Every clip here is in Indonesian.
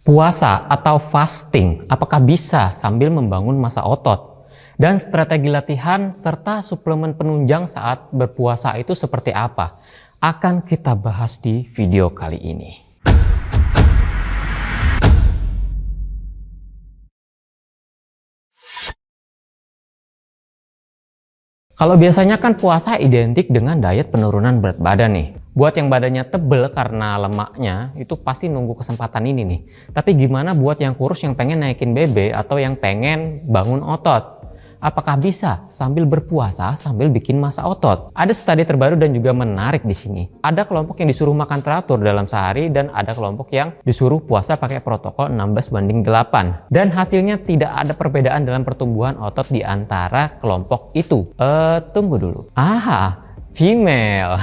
Puasa atau fasting, apakah bisa sambil membangun massa otot? Dan strategi latihan serta suplemen penunjang saat berpuasa itu seperti apa? Akan kita bahas di video kali ini. Kalau biasanya kan puasa identik dengan diet penurunan berat badan nih. Buat yang badannya tebel karena lemaknya, itu pasti nunggu kesempatan ini nih. Tapi gimana buat yang kurus yang pengen naikin BB atau yang pengen bangun otot? Apakah bisa sambil berpuasa sambil bikin massa otot? Ada studi terbaru dan juga menarik di sini. Ada kelompok yang disuruh makan teratur dalam sehari dan ada kelompok yang disuruh puasa pakai protokol 16:8. Dan hasilnya tidak ada perbedaan dalam pertumbuhan otot di antara kelompok itu. Tunggu dulu. Female.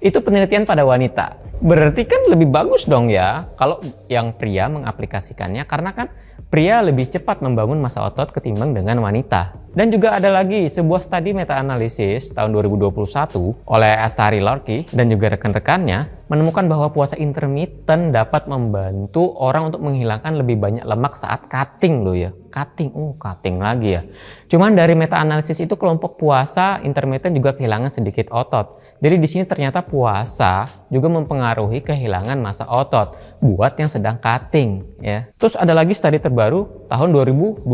Itu penelitian pada wanita. Berarti kan lebih bagus dong ya kalau yang pria mengaplikasikannya, karena kan pria lebih cepat membangun massa otot ketimbang dengan wanita. Dan juga ada lagi sebuah studi meta-analisis tahun 2021 oleh Astari Larky dan juga rekan-rekannya menemukan bahwa puasa intermittent dapat membantu orang untuk menghilangkan lebih banyak lemak saat cutting loh ya. Cutting lagi ya. Cuman dari meta-analisis itu kelompok puasa intermittent juga kehilangan sedikit otot. Jadi di sini ternyata puasa juga mempengaruhi kehilangan massa otot buat yang sedang cutting ya. Terus ada lagi studi terbaru tahun 2022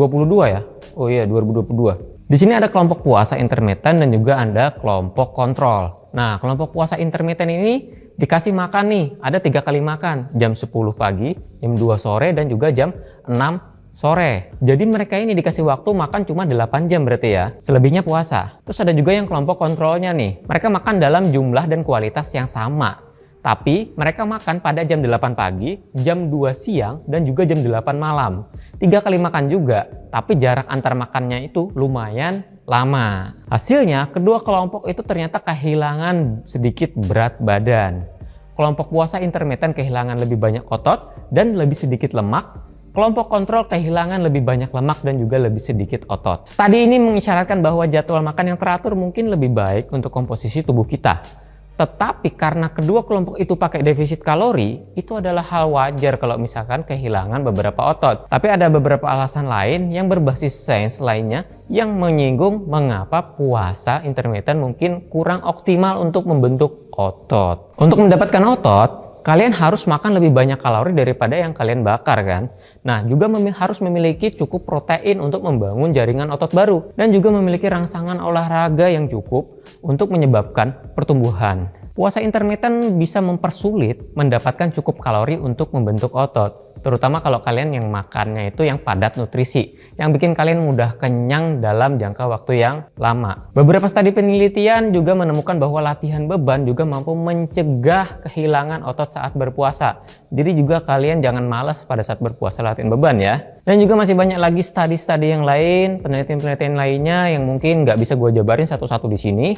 ya. Oh iya, 2022. Di sini ada kelompok puasa intermittent dan juga ada kelompok kontrol. Nah, kelompok puasa intermittent ini dikasih makan nih, ada 3 kali makan, jam 10 pagi, jam 2 sore dan juga jam 6 sore. Jadi mereka ini dikasih waktu makan cuma 8 jam berarti ya. Selebihnya puasa. Terus ada juga yang kelompok kontrolnya nih. Mereka makan dalam jumlah dan kualitas yang sama. Tapi mereka makan pada jam 8 pagi, jam 2 siang, dan juga jam 8 malam. 3 kali makan juga, tapi jarak antar makannya itu lumayan lama. Hasilnya, kedua kelompok itu ternyata kehilangan sedikit berat badan. Kelompok puasa intermittent kehilangan lebih banyak otot dan lebih sedikit lemak. Kelompok kontrol kehilangan lebih banyak lemak dan juga lebih sedikit otot. Studi ini mengisyaratkan bahwa jadwal makan yang teratur mungkin lebih baik untuk komposisi tubuh kita. Tetapi karena kedua kelompok itu pakai defisit kalori, itu adalah hal wajar kalau misalkan kehilangan beberapa otot. Tapi ada beberapa alasan lain yang berbasis sains lainnya yang menyinggung mengapa puasa intermittent mungkin kurang optimal untuk membentuk otot. Untuk mendapatkan otot, kalian harus makan lebih banyak kalori daripada yang kalian bakar kan. Nah, juga harus memiliki cukup protein untuk membangun jaringan otot baru. Dan juga memiliki rangsangan olahraga yang cukup untuk menyebabkan pertumbuhan. Puasa intermittent bisa mempersulit mendapatkan cukup kalori untuk membentuk otot. Terutama kalau kalian yang makannya itu yang padat nutrisi, yang bikin kalian mudah kenyang dalam jangka waktu yang lama. Beberapa studi penelitian juga menemukan bahwa latihan beban juga mampu mencegah kehilangan otot saat berpuasa. Jadi juga kalian jangan malas pada saat berpuasa latihan beban ya. Dan juga masih banyak lagi studi-studi yang lain, penelitian-penelitian lainnya yang mungkin nggak bisa gue jabarin satu-satu di sini.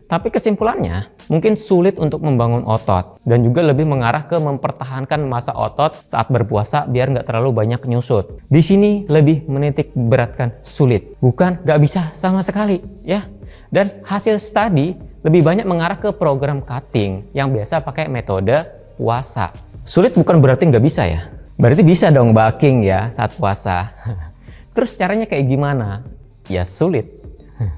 Tapi kesimpulannya, mungkin sulit untuk membangun otot dan juga lebih mengarah ke mempertahankan massa otot saat berpuasa biar nggak terlalu banyak nyusut. Di sini lebih menitik beratkan sulit, bukan nggak bisa sama sekali ya. Dan hasil studi lebih banyak mengarah ke program cutting yang biasa pakai metode puasa. Sulit bukan berarti nggak bisa ya. Berarti bisa dong bulking ya saat puasa. Terus caranya kayak gimana? Ya sulit.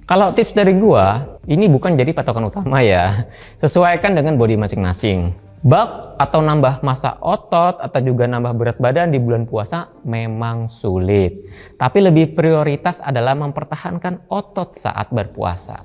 Kalau tips dari gua, ini bukan jadi patokan utama ya. Sesuaikan dengan body masing-masing. Bulk atau nambah massa otot atau juga nambah berat badan di bulan puasa memang sulit. Tapi lebih prioritas adalah mempertahankan otot saat berpuasa.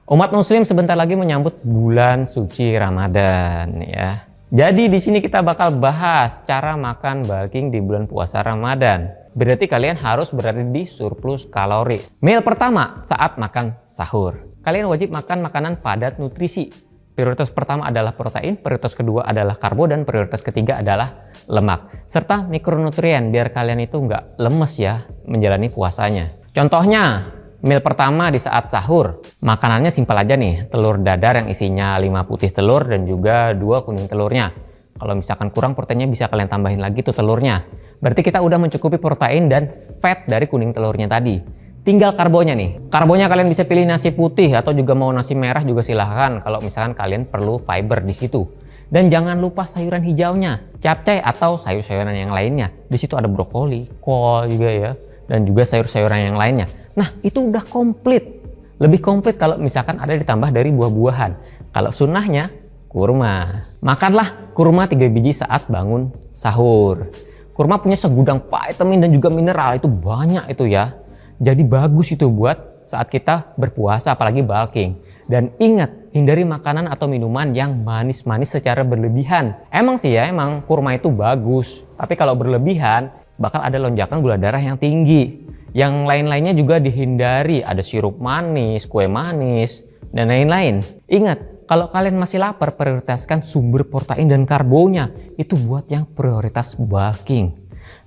Umat muslim sebentar lagi menyambut bulan suci Ramadan ya. Jadi di sini kita bakal bahas cara makan bulking di bulan puasa Ramadan. Berarti kalian harus berada di surplus kalori. Meal pertama saat makan sahur. Kalian wajib makan makanan padat nutrisi. Prioritas pertama adalah protein, prioritas kedua adalah karbo, dan prioritas ketiga adalah lemak. Serta mikronutrien biar kalian itu nggak lemes ya menjalani puasanya. Contohnya, meal pertama di saat sahur. Makanannya simpel aja nih. Telur dadar yang isinya 5 putih telur dan juga 2 kuning telurnya. Kalau misalkan kurang proteinnya bisa kalian tambahin lagi tuh telurnya. Berarti kita udah mencukupi protein dan fat dari kuning telurnya tadi. Tinggal karbonya nih. Karbonya kalian bisa pilih nasi putih atau juga mau nasi merah juga silahkan kalau misalkan kalian perlu fiber di situ. Dan jangan lupa sayuran hijaunya, capcay atau sayur-sayuran yang lainnya. Di situ ada brokoli, kol juga ya, dan juga sayur-sayuran yang lainnya. Nah, itu udah komplit. Lebih komplit kalau misalkan ada ditambah dari buah-buahan. Kalau sunnahnya, kurma. Makanlah kurma 3 biji saat bangun sahur. Kurma punya segudang vitamin dan juga mineral, itu banyak itu ya. Jadi bagus itu buat saat kita berpuasa, apalagi bulking. Dan ingat, hindari makanan atau minuman yang manis-manis secara berlebihan. Emang sih ya, emang kurma itu bagus. Tapi kalau berlebihan, bakal ada lonjakan gula darah yang tinggi. Yang lain-lainnya juga dihindari, ada sirup manis, kue manis, dan lain-lain. Ingat, kalau kalian masih lapar, prioritaskan sumber protein dan karbonya. Itu buat yang prioritas bulking.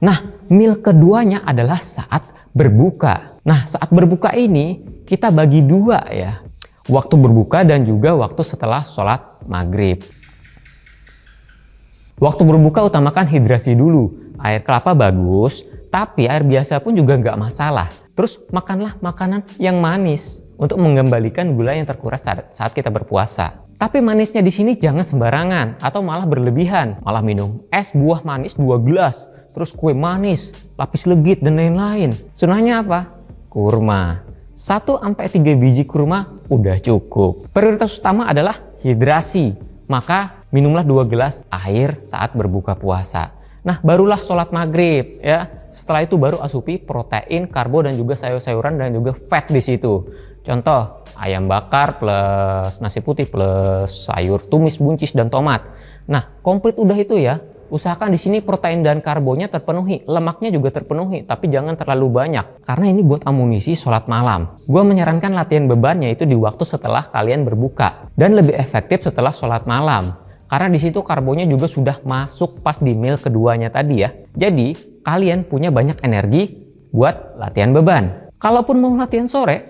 Nah, meal keduanya adalah saat berbuka. Nah, saat berbuka ini kita bagi dua ya. Waktu berbuka dan juga waktu setelah sholat maghrib. Waktu berbuka utamakan hidrasi dulu. Air kelapa bagus, tapi air biasa pun juga nggak masalah. Terus makanlah makanan yang manis untuk mengembalikan gula yang terkuras saat kita berpuasa. Tapi manisnya di sini jangan sembarangan atau malah berlebihan. Malah minum es buah manis 2 gelas, terus kue manis, lapis legit dan lain-lain. Sunnahnya apa? Kurma. 1-3 biji kurma udah cukup. Prioritas utama adalah hidrasi. Maka minumlah 2 gelas air saat berbuka puasa. Nah, barulah sholat maghrib ya. Setelah itu baru asupi protein, karbo dan juga sayur-sayuran dan juga fat di situ. Contoh, ayam bakar plus nasi putih plus sayur tumis, buncis dan tomat. Nah, komplit udah itu ya. Usahakan di sini protein dan karbonya terpenuhi, lemaknya juga terpenuhi, tapi jangan terlalu banyak. Karena ini buat amunisi sholat malam. Gue menyarankan latihan bebannya itu di waktu setelah kalian berbuka. Dan lebih efektif setelah sholat malam. Karena di situ karbonya juga sudah masuk pas di meal keduanya tadi ya. Jadi, kalian punya banyak energi buat latihan beban. Kalaupun mau latihan sore,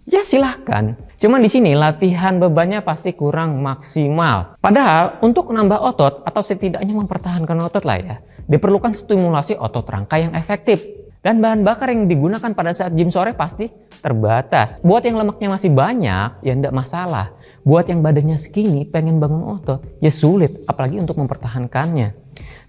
ya silahkan. Cuma di sini latihan bebannya pasti kurang maksimal. Padahal untuk menambah otot atau setidaknya mempertahankan otot lah ya, diperlukan stimulasi otot rangka yang efektif. Dan bahan bakar yang digunakan pada saat gym sore pasti terbatas. Buat yang lemaknya masih banyak, ya enggak masalah. Buat yang badannya skinny, pengen bangun otot, ya sulit, apalagi untuk mempertahankannya.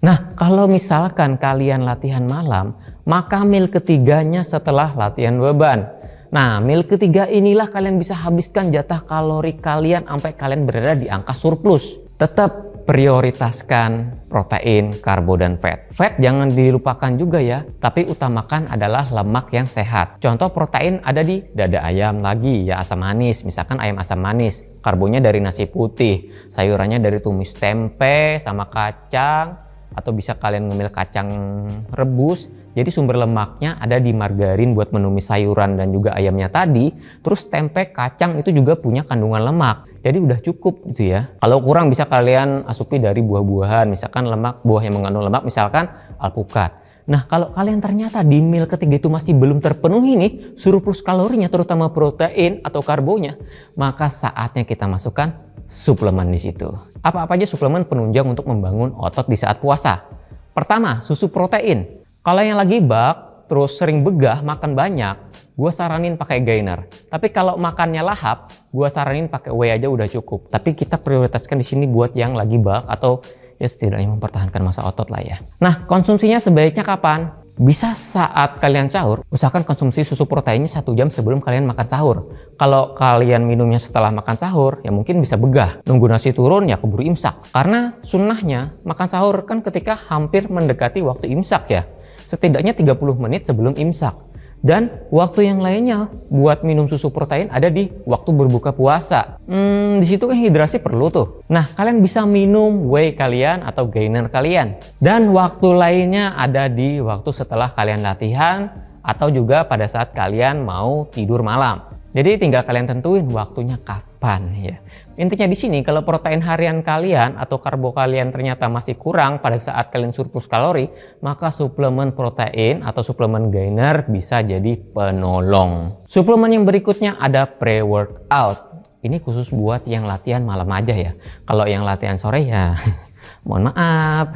Nah, kalau misalkan kalian latihan malam, maka meal ketiganya setelah latihan beban. Nah, meal ketiga inilah kalian bisa habiskan jatah kalori kalian sampai kalian berada di angka surplus. Tetap prioritaskan protein, karbo, dan fat. Fat jangan dilupakan juga ya, tapi utamakan adalah lemak yang sehat. Contoh protein ada di dada ayam lagi, ya asam manis, misalkan ayam asam manis. Karbonya dari nasi putih, sayurannya dari tumis tempe sama kacang, atau bisa kalian ngemil kacang rebus. Jadi sumber lemaknya ada di margarin buat menumis sayuran dan juga ayamnya tadi. Terus tempe, kacang itu juga punya kandungan lemak. Jadi udah cukup gitu ya. Kalau kurang bisa kalian asupi dari buah-buahan. Misalkan lemak, buah yang mengandung lemak misalkan alpukat. Nah, kalau kalian ternyata di meal ketiga itu masih belum terpenuhi nih surplus kalorinya, terutama protein atau karbonya, maka saatnya kita masukkan suplemen di situ. Apa-apa aja suplemen penunjang untuk membangun otot di saat puasa. Pertama, susu protein. Kalau yang lagi bulk, terus sering begah, makan banyak, gue saranin pakai gainer. Tapi kalau makannya lahap, gue saranin pakai whey aja udah cukup. Tapi kita prioritaskan di sini buat yang lagi bulk atau ya setidaknya mempertahankan masa otot lah ya. Nah, konsumsinya sebaiknya kapan? Bisa saat kalian sahur, usahakan konsumsi susu proteinnya 1 jam sebelum kalian makan sahur. Kalau kalian minumnya setelah makan sahur, ya mungkin bisa begah. Nunggu nasi turun, ya keburu imsak. Karena sunnahnya, makan sahur kan ketika hampir mendekati waktu imsak ya. Setidaknya 30 menit sebelum imsak. Dan waktu yang lainnya buat minum susu protein ada di waktu berbuka puasa. Di situ kan hidrasi perlu tuh. Nah, kalian bisa minum whey kalian atau gainer kalian. Dan waktu lainnya ada di waktu setelah kalian latihan atau juga pada saat kalian mau tidur malam. Jadi tinggal kalian tentuin waktunya kapan ya. Intinya di sini kalau protein harian kalian atau karbo kalian ternyata masih kurang pada saat kalian surplus kalori, maka suplemen protein atau suplemen gainer bisa jadi penolong. Suplemen yang berikutnya ada pre-workout. Ini khusus buat yang latihan malam aja ya. Kalau yang latihan sore ya mohon maaf,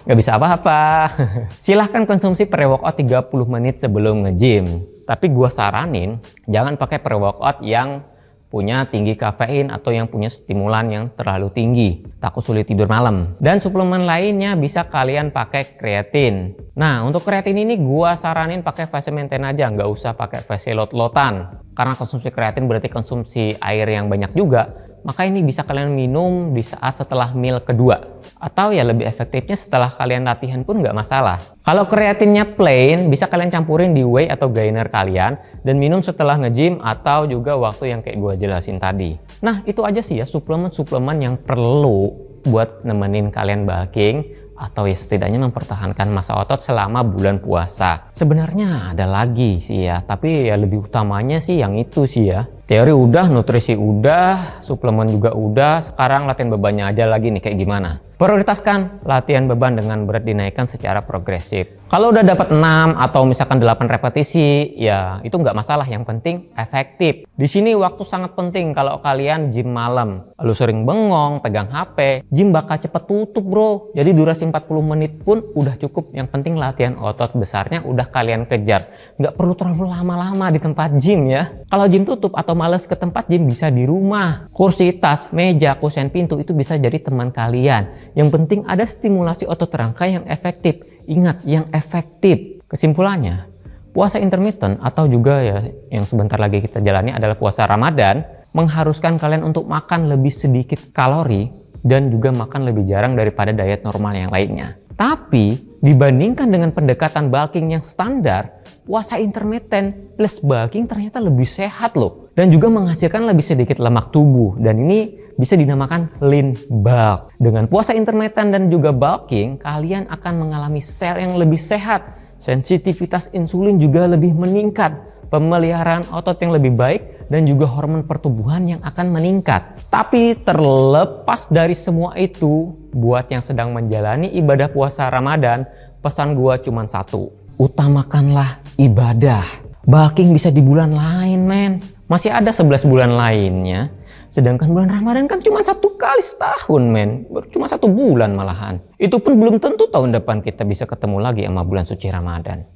nggak bisa apa-apa. Silahkan konsumsi pre-workout 30 menit sebelum nge-gym. Tapi gue saranin jangan pakai pre-workout yang punya tinggi kafein atau yang punya stimulan yang terlalu tinggi, takut sulit tidur malam. Dan suplemen lainnya bisa kalian pakai kreatin. Nah, untuk kreatin ini gua saranin pakai fase maintain aja, nggak usah pakai fase lot-lotan. Karena konsumsi kreatin berarti konsumsi air yang banyak juga, maka ini bisa kalian minum di saat setelah meal kedua. Atau ya lebih efektifnya setelah kalian latihan pun nggak masalah. Kalau kreatinnya plain, bisa kalian campurin di whey atau gainer kalian dan minum setelah nge-gym atau juga waktu yang kayak gue jelasin tadi. Nah, itu aja sih ya suplemen-suplemen yang perlu buat nemenin kalian bulking atau ya setidaknya mempertahankan massa otot selama bulan puasa. Sebenarnya ada lagi sih ya, tapi ya lebih utamanya sih yang itu sih ya. Teori udah, nutrisi udah, suplemen juga udah, sekarang latihan bebannya aja lagi nih kayak gimana. Prioritaskan latihan beban dengan berat dinaikkan secara progresif. Kalau udah dapat 6 atau misalkan 8 repetisi, ya itu nggak masalah, yang penting efektif. Di sini waktu sangat penting kalau kalian gym malam. Lalu sering bengong, pegang HP, gym bakal cepet tutup bro. Jadi durasi 40 menit pun udah cukup, yang penting latihan otot besarnya udah kalian kejar. Nggak perlu terlalu lama-lama di tempat gym ya. Kalau gym tutup atau males ke tempat gym bisa di rumah. Kursi, tas, meja, kusen, pintu itu bisa jadi teman kalian. Yang penting ada stimulasi otot rangkai yang efektif. Ingat, yang efektif. Kesimpulannya, puasa intermittent atau juga ya yang sebentar lagi kita jalani adalah puasa Ramadan mengharuskan kalian untuk makan lebih sedikit kalori dan juga makan lebih jarang daripada diet normal yang lainnya. Tapi dibandingkan dengan pendekatan bulking yang standar, puasa intermittent plus bulking ternyata lebih sehat loh. Dan juga menghasilkan lebih sedikit lemak tubuh. Dan ini bisa dinamakan lean bulk. Dengan puasa intermittent dan juga bulking, kalian akan mengalami sel yang lebih sehat. Sensitivitas insulin juga lebih meningkat. Pemeliharaan otot yang lebih baik dan juga hormon pertumbuhan yang akan meningkat. Tapi terlepas dari semua itu, buat yang sedang menjalani ibadah puasa Ramadan, pesan gua cuma satu. Utamakanlah ibadah. Bulking bisa di bulan lain, men. Masih ada 11 bulan lainnya. Sedangkan bulan Ramadan kan cuma 1 kali setahun, men. Cuma 1 bulan malahan. Itu pun belum tentu tahun depan kita bisa ketemu lagi sama bulan suci Ramadan.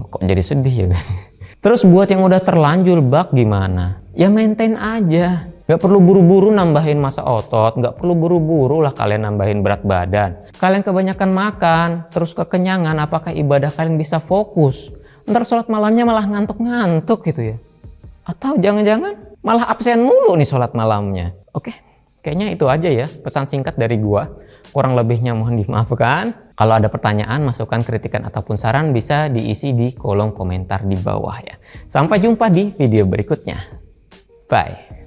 Kok jadi sedih ya? Terus buat yang udah terlanjur bulk gimana? Ya maintain aja. Gak perlu buru-buru nambahin massa otot. Gak perlu buru-buru lah kalian nambahin berat badan. Kalian kebanyakan makan, terus kekenyangan, apakah ibadah kalian bisa fokus? Ntar sholat malamnya malah ngantuk-ngantuk gitu ya. Atau jangan-jangan malah absen mulu nih sholat malamnya. Oke, kayaknya itu aja ya pesan singkat dari gua. Kurang lebihnya mohon dimaafkan. Kalau ada pertanyaan, masukan, kritikan, ataupun saran bisa diisi di kolom komentar di bawah ya. Sampai jumpa di video berikutnya. Bye.